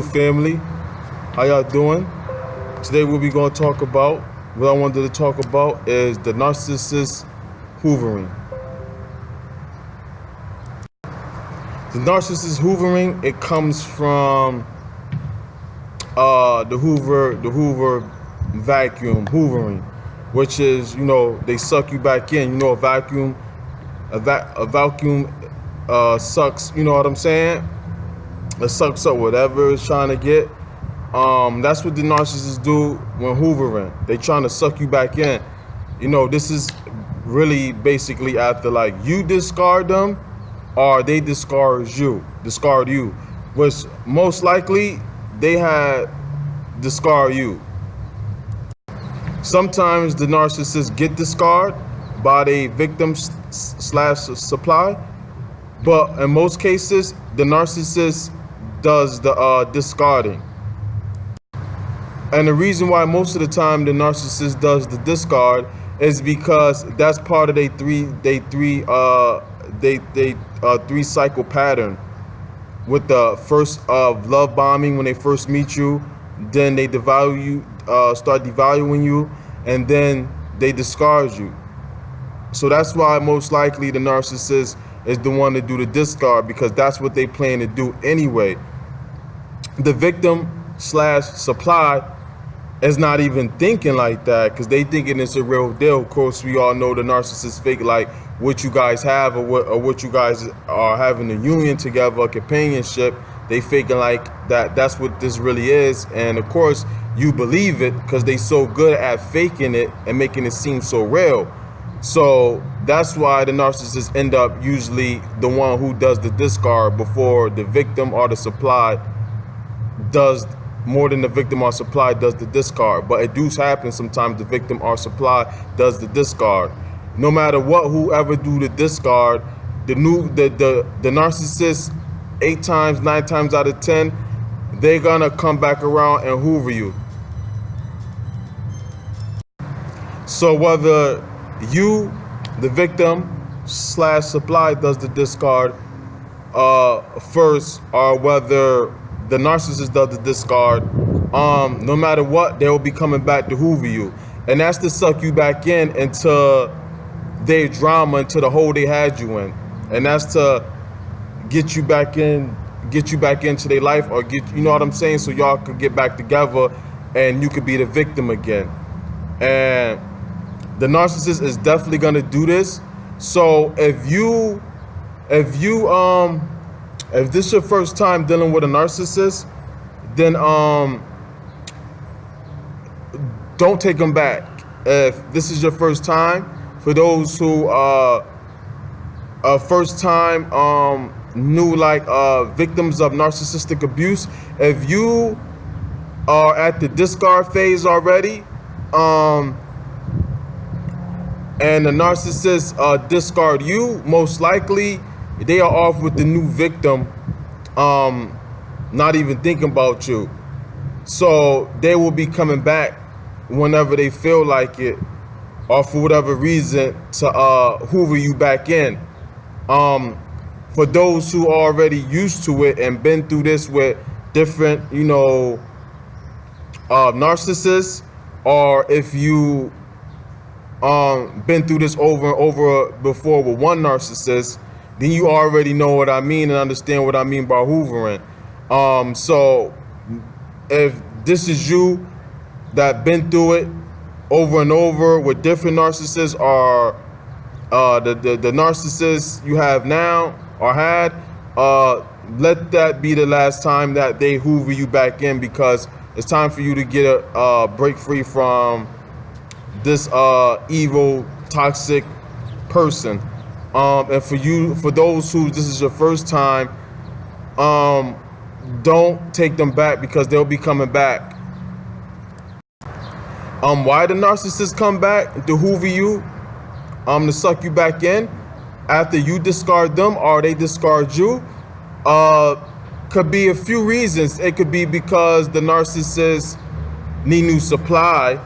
Family, how y'all doing? Today what we gonna talk about, what I wanted to talk about is the narcissist hoovering. The narcissist hoovering, it comes from the Hoover vacuum hoovering, which is, they suck you back in. A vacuum sucks, you know what I'm saying? It sucks up whatever it's trying to get. That's what the narcissists do when hoovering. They trying to suck you back in. This is really basically after like you discard them or they discard you, which most likely they had discard you. Sometimes the narcissists get discarded by the victim slash supply, but in most cases the narcissist does the discarding. And the reason why most of the time the narcissist does the discard is because that's part of their three cycle pattern. With the first love bombing when they first meet you, then they start devaluing you, and then they discard you. So that's why most likely the narcissist is the one to do the discard, because that's what they plan to do anyway. The victim slash supply is not even thinking like that, because they thinking it's a real deal. Of course, we all know the narcissist fake like what you guys have, or what you guys are having a union together, a companionship. They faking like that's what this really is. And of course you believe it because they so good at faking it and making it seem so real. So that's why the narcissists end up usually the one who does the discard before the victim or the supply does. More than the victim or supply does the discard. But it does happen sometimes the victim or supply does the discard. No matter what, whoever do the discard, the narcissist 8 times, 9 times out of 10, they're gonna come back around and hoover you. So whether you, the victim slash supply, does the discard first, or whether the narcissist does the discard, no matter what, they will be coming back to hoover you. And that's to suck you back in into their drama, into the hole they had you in. And that's to get you back into their life, or you know what I'm saying, so y'all could get back together and you could be the victim again. And the narcissist is definitely gonna do this. So if this is your first time dealing with a narcissist, then don't take them back. If this is your first time, for those who first time new victims of narcissistic abuse, if you are at the discard phase already, and the narcissist discard you, most likely they are off with the new victim, not even thinking about you. So they will be coming back whenever they feel like it, or for whatever reason, to hoover you back in. For those who are already used to it and been through this with different, narcissists, or if you been through this over and over before with one narcissist, then you already know what I mean and understand what I mean by hoovering. So if this is you that been through it over and over with different narcissists, or the narcissist you have now or had, let that be the last time that they hoover you back in, because it's time for you to get a break free from this evil, toxic person. And for those who this is your first time, don't take them back, because they'll be coming back. Why the narcissists come back to hoover you, to suck you back in after you discard them or they discard you, could be a few reasons. It could be because the narcissists need new supply,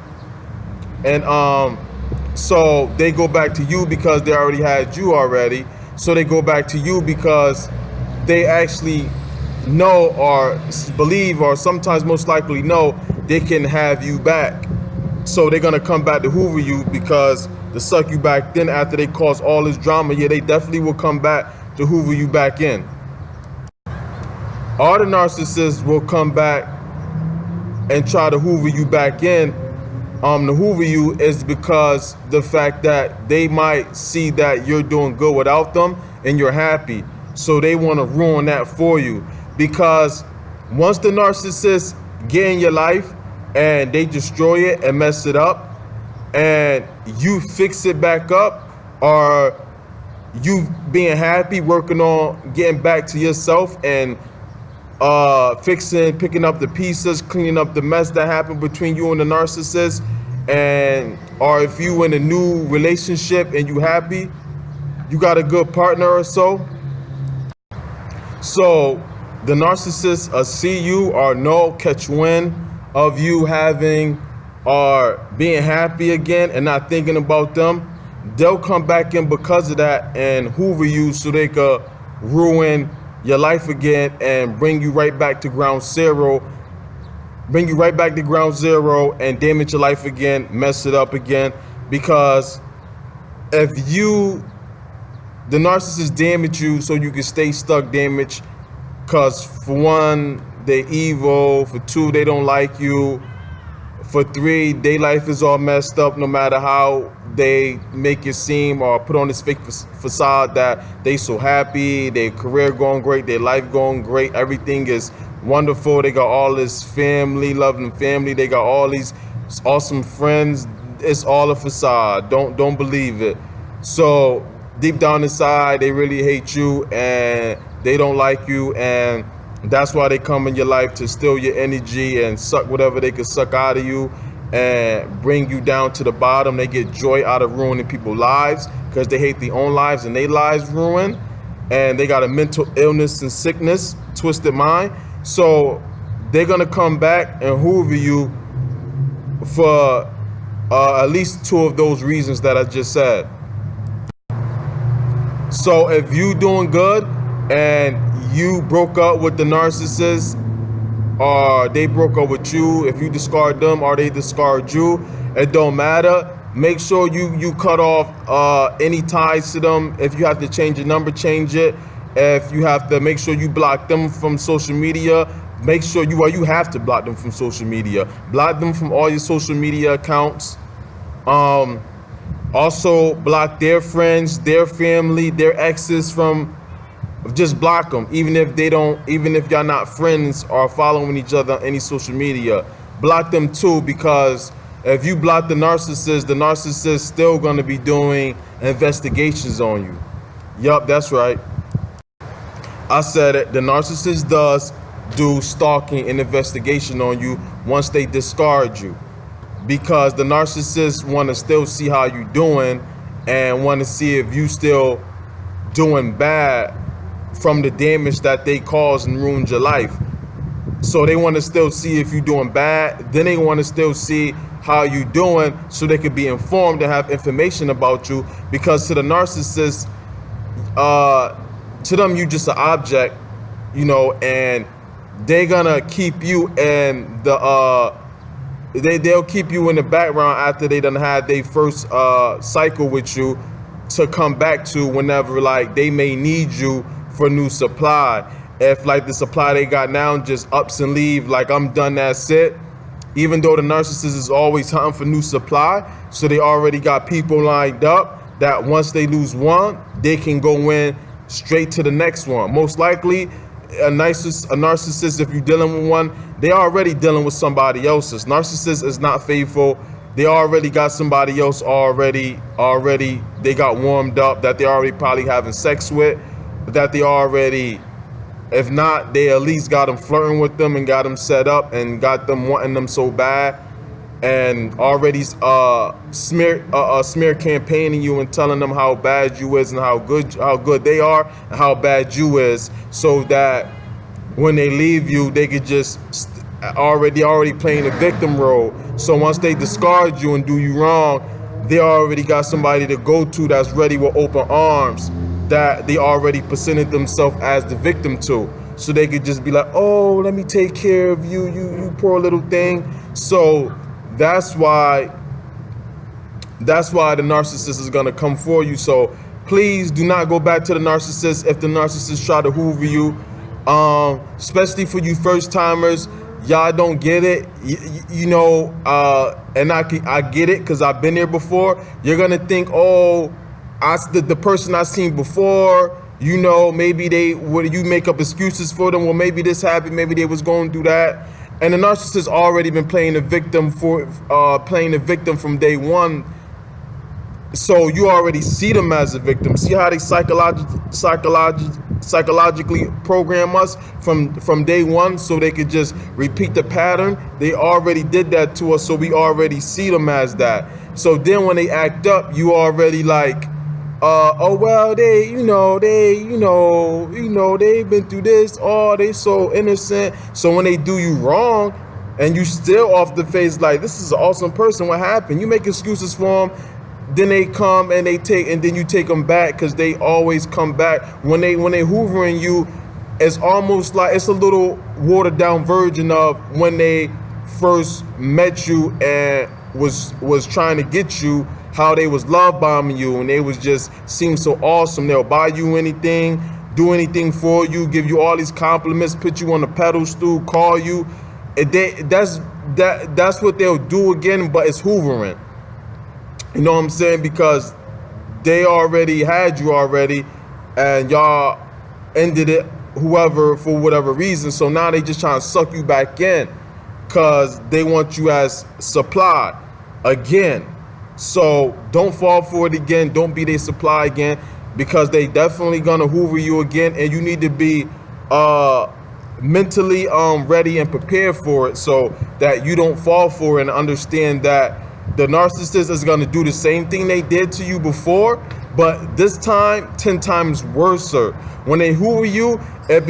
and so they go back to you because they already had you already. So they go back to you because they actually know or believe, or sometimes most likely know, they can have you back. So they're gonna come back to hoover you because to suck you back then after they cause all this drama. Yeah, they definitely will come back to hoover you back in. All the narcissists will come back and try to hoover you back in. To hoover you is because the fact that they might see that you're doing good without them and you're happy. So they want to ruin that for you. Because once the narcissists get in your life and they destroy it and mess it up, and you fix it back up, or you being happy, working on getting back to yourself and picking up the pieces, cleaning up the mess that happened between you and the narcissist, and or if you in a new relationship and you happy, you got a good partner or so. So the narcissist see you or know, catch wind of you having or being happy again and not thinking about them. They'll come back in because of that and hoover you so they could ruin your life again and bring you right back to ground zero, and damage your life again, mess it up again. Because if the narcissist damage you so you can stay stuck damaged, because for one, they're evil, for two, they don't like you, for three, their life is all messed up no matter how they make it seem or put on this fake facade that they so happy, their career going great, their life going great, everything is wonderful. They got all this family, loving family. They got all these awesome friends. It's all a facade. Don't believe it. So deep down inside, they really hate you and they don't like you, and that's why they come in your life to steal your energy and suck whatever they can suck out of you and bring you down to the bottom. They get joy out of ruining people's lives because they hate their own lives and their lives ruined, and they got a mental illness and sickness, twisted mind. So they're gonna come back and hoover you for at least two of those reasons that I just said. So if you doing good and you broke up with the narcissist, or they broke up with you, if you discard them or they discard you, it don't matter. Make sure you cut off any ties to them. If you have to change your number, change it. If you have to, make sure you block them from social media. Make sure you have to block them from social media. Block them from all your social media accounts. Also block their friends, their family, their exes from. Just block them, even if y'all not friends or following each other on any social media. Block them too, because if you block the narcissist still gonna be doing investigations on you. Yup, that's right. I said it. The narcissist does do stalking and investigation on you once they discard you, because the narcissist want to still see how you doing and want to see if you still doing bad from the damage that they caused and ruined your life. So they want to still see if you're doing bad. Then they want to still see how you doing so they could be informed and have information about you. Because to the narcissist, to them, you just an object, and they're gonna keep you in the they'll keep you in the background after they done had their first cycle with you to come back to whenever like they may need you for new supply. If like the supply they got now just ups and leave, like I'm done, that's it. Even though the narcissist is always hunting for new supply, so they already got people lined up that once they lose one, they can go in straight to the next one. Most likely, a narcissist, if you're dealing with one, they already dealing with somebody else's. Narcissist is not faithful. They already got somebody else already. They got warmed up that they already probably having sex with. That they already, if not, they at least got them flirting with them and got them set up and got them wanting them so bad, and already smear campaigning you and telling them how bad you is and how good they are and how bad you is, so that when they leave you, they could just already playing the victim role. So once they discard you and do you wrong, they already got somebody to go to that's ready with open arms, that they already presented themselves as the victim to. so they could just be like, oh, let me take care of you, you poor little thing. So that's why the narcissist is gonna come for you. So please do not go back to the narcissist if the narcissist try to hoover you. Especially for you first timers, y'all don't get it, and I get it because I've been there before. You're gonna think, oh, the person I seen before, maybe you make up excuses for them. Well, maybe this happened, maybe they was going through that, and the narcissist already been playing the victim from day one. So you already see them as a victim. See how they psychologically program us from day one, so they could just repeat the pattern. They already did that to us, so we already see them as that. So then when they act up, you already like, oh well, they've been through this. Oh, they so innocent. So when they do you wrong, and you still off the face like, this is an awesome person, what happened? You make excuses for them. Then they come and then you take them back, because they always come back. When they hoovering you, it's almost like it's a little watered down version of when they first met you and was trying to get you, how they was love bombing you, and they was just seem so awesome. They'll buy you anything, do anything for you, give you all these compliments, put you on the pedestal, call you. That's what they'll do again, but it's hoovering. You know what I'm saying? Because they already had you already, and y'all ended it, whoever, for whatever reason. So now they just trying to suck you back in, because they want you as supply again. So don't fall for it again. Don't be their supply again, because they definitely gonna hoover you again, and you need to be mentally ready and prepared for it, so that you don't fall for it, and understand that the narcissist is going to do the same thing they did to you before, but this time 10 times worse. When they hoover you, it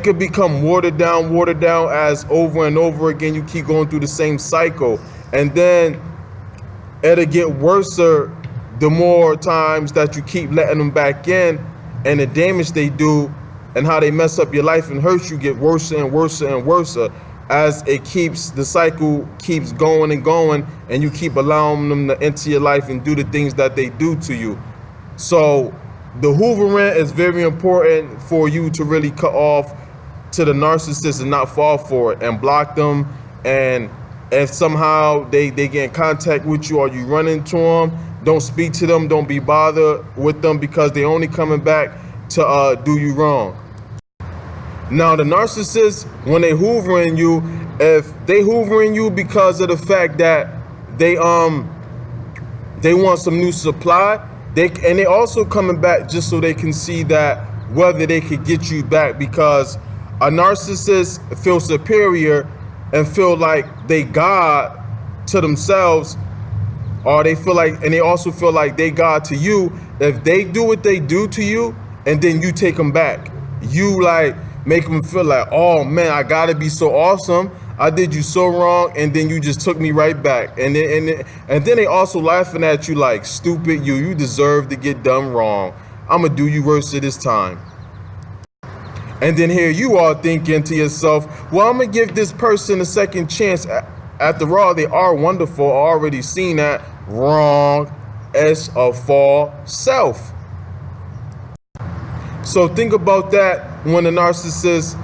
could become watered down as over and over again you keep going through the same cycle, and then it'll get worse the more times that you keep letting them back in, and the damage they do and how they mess up your life and hurt you get worse and worse and worse, as the cycle keeps going and going, and you keep allowing them to enter your life and do the things that they do to you. So the hoovering is very important for you to really cut off to the narcissist and not fall for it, and block them. And if somehow they get in contact with you, or you run into them, don't speak to them, don't be bothered with them, because they only coming back to do you wrong. Now the narcissist, when they hoovering you, if they hoovering you because of the fact that they want some new supply, they also coming back just so they can see that whether they could get you back, because a narcissist feels superior and feel like they God to themselves, or they feel like, and they also feel like they God to you. If they do what they do to you, and then you take them back, you like make them feel like, oh man, I gotta be so awesome, I did you so wrong, and then you just took me right back. And then they also laughing at you like, stupid you deserve to get done wrong, I'm gonna do you worse this time. And then here you are thinking to yourself, well, I'm gonna give this person a second chance. After all, they are wonderful. I already seen that. Wrong as a fall self. So think about that when the narcissist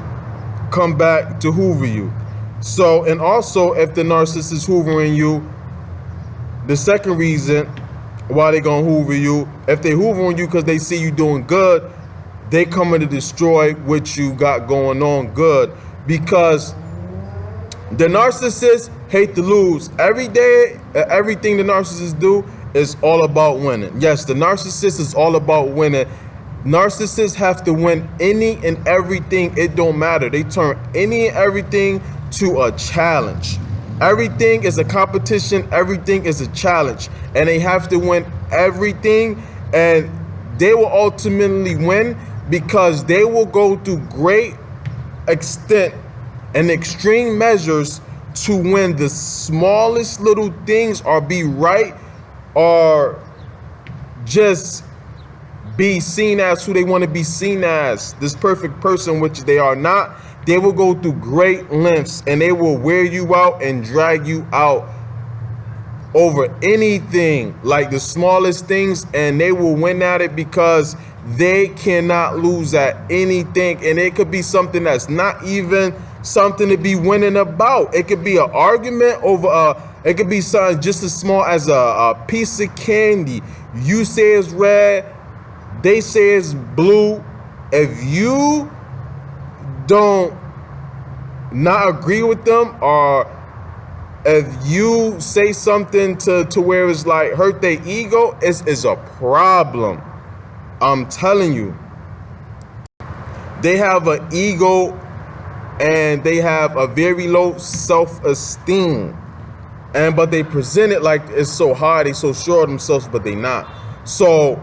come back to hoover you. So, and also if the narcissist is hoovering you, the second reason why they gonna hoover you, if they hoovering you because they see you doing good, they coming to destroy what you got going on good, because the narcissists hate to lose. Every day, everything the narcissists do is all about winning. Yes, the narcissist is all about winning. Narcissists have to win any and everything. It don't matter. They turn any and everything to a challenge. Everything is a competition. Everything is a challenge, and they have to win everything. And they will ultimately win because they will go through great extent and extreme measures to win the smallest little things, or be right, or just be seen as who they want to be seen as, this perfect person, which they are not. They will go through great lengths and they will wear you out and drag you out over anything, like the smallest things, and they will win at it because they cannot lose at anything. And it could be something that's not even something to be winning about. It could be an argument over it could be something just as small as a piece of candy. You say it's red, they say it's blue. If you don't not agree with them, or if you say something to where it's like hurt their ego, it's a problem. I'm telling you. They have an ego and they have a very low self-esteem. But they present it like it's so hard, they so sure of themselves, but they not. So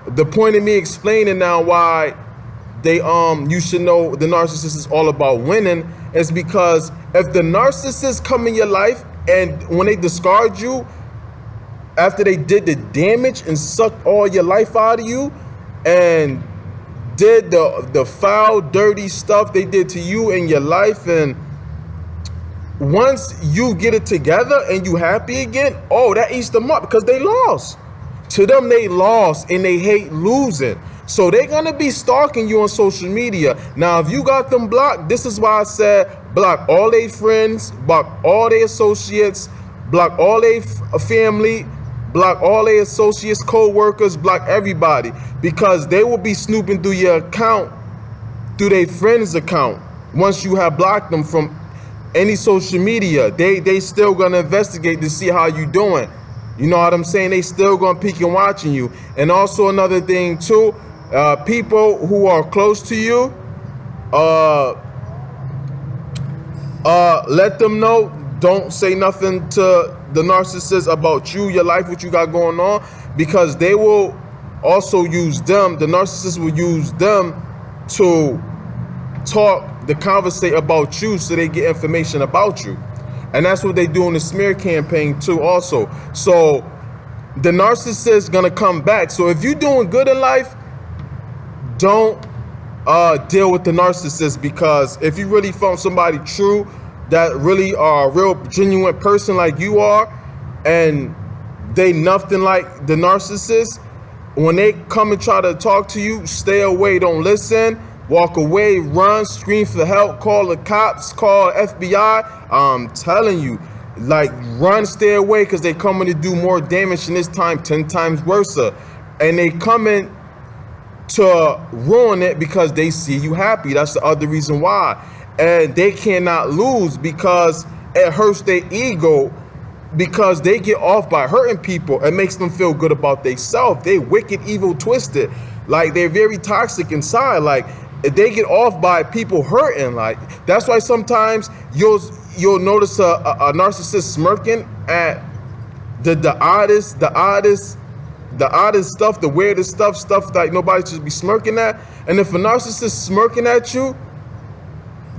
the point of me explaining now why they you should know the narcissist is all about winning is because if the narcissist come in your life and when they discard you after they did the damage and sucked all your life out of you and did the foul, dirty stuff they did to you in your life, and once you get it together and you happy again, oh, that eats them up because they lost. To them, they lost and they hate losing. So they're going to be stalking you on social media. Now, if you got them blocked, this is why I said block all their friends, block all their associates, block all their family, block all their associates, co-workers, block everybody, because they will be snooping through your account, through their friend's account. Once you have blocked them from any social media, they still going to investigate to see how you doing. You know what I'm saying? They still going to peek and watching you. And also another thing too, people who are close to you, let them know, don't say nothing to the narcissist about you, your life, what you got going on, because they will also use them, the narcissist will use them to conversate about you so they get information about you. And that's what they do in the smear campaign too also. So the narcissist is going to come back. So if you're doing good in life, don't deal with the narcissist, because if you really found somebody true that really are a real genuine person like you are, and they nothing like the narcissist, when they come and try to talk to you, stay away, don't listen, walk away, run, scream for help, call the cops, call FBI. I'm telling you, like, run, stay away, because they coming to do more damage, and this time 10 times worse. And they coming to ruin it because they see you happy. That's the other reason why. And they cannot lose because it hurts their ego, because they get off by hurting people. It makes them feel good about themselves. They wicked, evil, twisted. Like, they're very toxic inside. Like, they get off by people hurting. Like, that's why sometimes you'll notice a narcissist smirking at the oddest stuff, the weirdest stuff that nobody should be smirking at. And if a narcissist is smirking at you,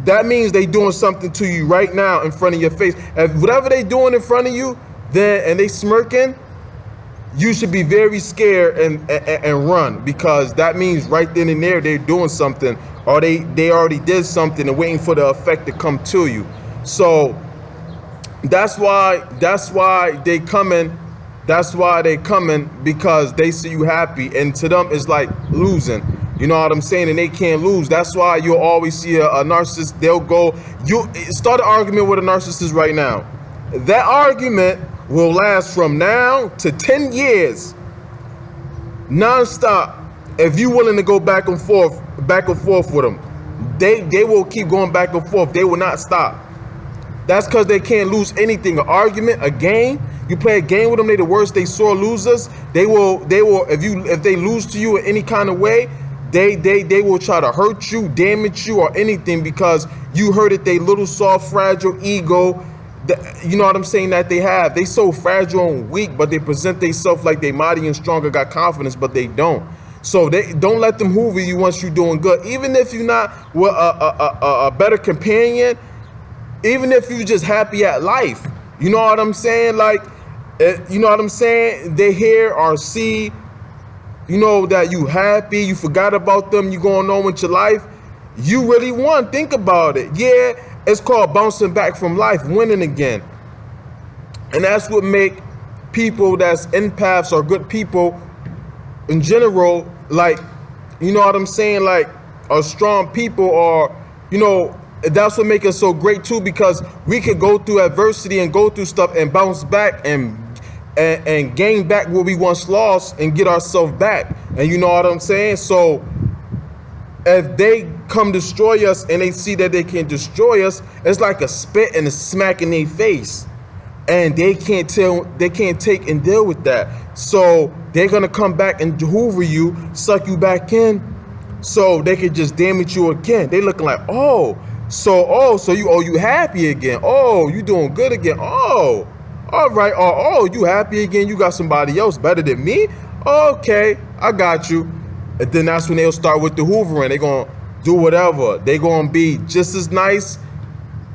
that means they doing something to you right now in front of your face. If whatever they doing in front of you, and they smirking, you should be very scared and run, because that means right then and there they're doing something, or they already did something and waiting for the effect to come to you. So that's why they coming. That's why they coming, because they see you happy, and to them it's like losing. You know what I'm saying? And they can't lose. That's why you'll always see a narcissist. They'll go, you start an argument with a narcissist right now. That argument will last from now to 10 years, non-stop. If you're willing to go back and forth with them, they will keep going back and forth. They will not stop. That's because they can't lose anything. An argument, a game. You play a game with them, they the worst. They sore losers. They will. If they lose to you in any kind of way, they will try to hurt you, damage you, or anything, because you hurted their little soft, fragile ego. You know what I'm saying, that they have. They so fragile and weak, but they present themselves like they mighty and stronger, got confidence, but they don't. So they don't let them hoover you once you're doing good. Even if you're not with a better companion, even if you're just happy at life. You know what I'm saying? Like, you know what I'm saying? They hear or see you know, that you happy, you forgot about them, you going on with your life, you really won. Think about it. Yeah, it's called bouncing back from life, winning again. And that's what make people that's empaths or good people in general, like, you know what I'm saying, like, are strong people, or, you know, that's what makes us so great too, because we could go through adversity and go through stuff and bounce back and gain back what we once lost and get ourselves back. And you know what I'm saying? So if they come destroy us and they see that they can destroy us, it's like a spit and a smack in their face. And they can't take and deal with that. So they're gonna come back and hoover you, suck you back in, so they could just damage you again. They looking like, so you happy again. Oh, you doing good again. Oh, all right. Oh, you happy again. You got somebody else better than me. Okay, I got you. And then that's when they'll start with the hoovering. They're gonna do whatever. They're gonna be just as nice,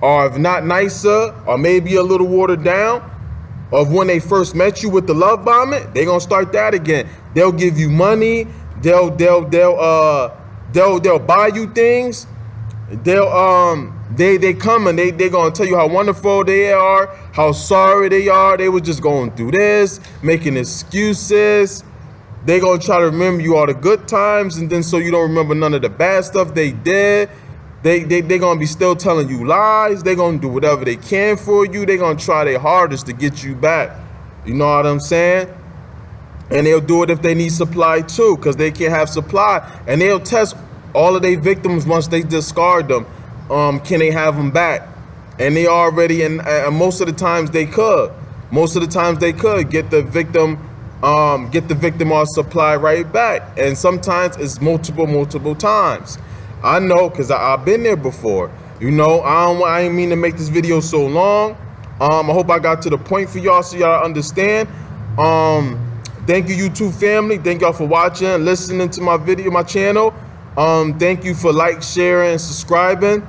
or if not nicer, or maybe a little watered down of when they first met you with the love bombing. They're gonna start that again. They'll give you money. They'll buy you things. They come and they gonna tell you how wonderful they are, how sorry they are. They were just going through this, making excuses. They gonna try to remember you all the good times, and then so you don't remember none of the bad stuff they did. They gonna be still telling you lies. They gonna do whatever they can for you. They gonna try their hardest to get you back. You know what I'm saying? And they'll do it if they need supply too, because they can't have supply. And they'll test all of their victims once they discard them. Can they have them back? And they already, and most of the times they could. Most of the times they could get the victim on supply right back. And sometimes it's multiple times. I know, because I've been there before. You know, I ain't mean to make this video so long. I hope I got to the point for y'all so y'all understand. Thank you, YouTube family. Thank y'all for watching, listening to my video, my channel. Thank you for sharing, subscribing,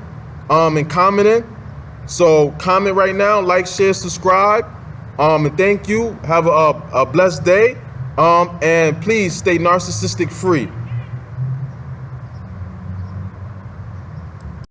and commenting. So comment right now, share, subscribe. And thank you. Have a blessed day. And please stay narcissistic free.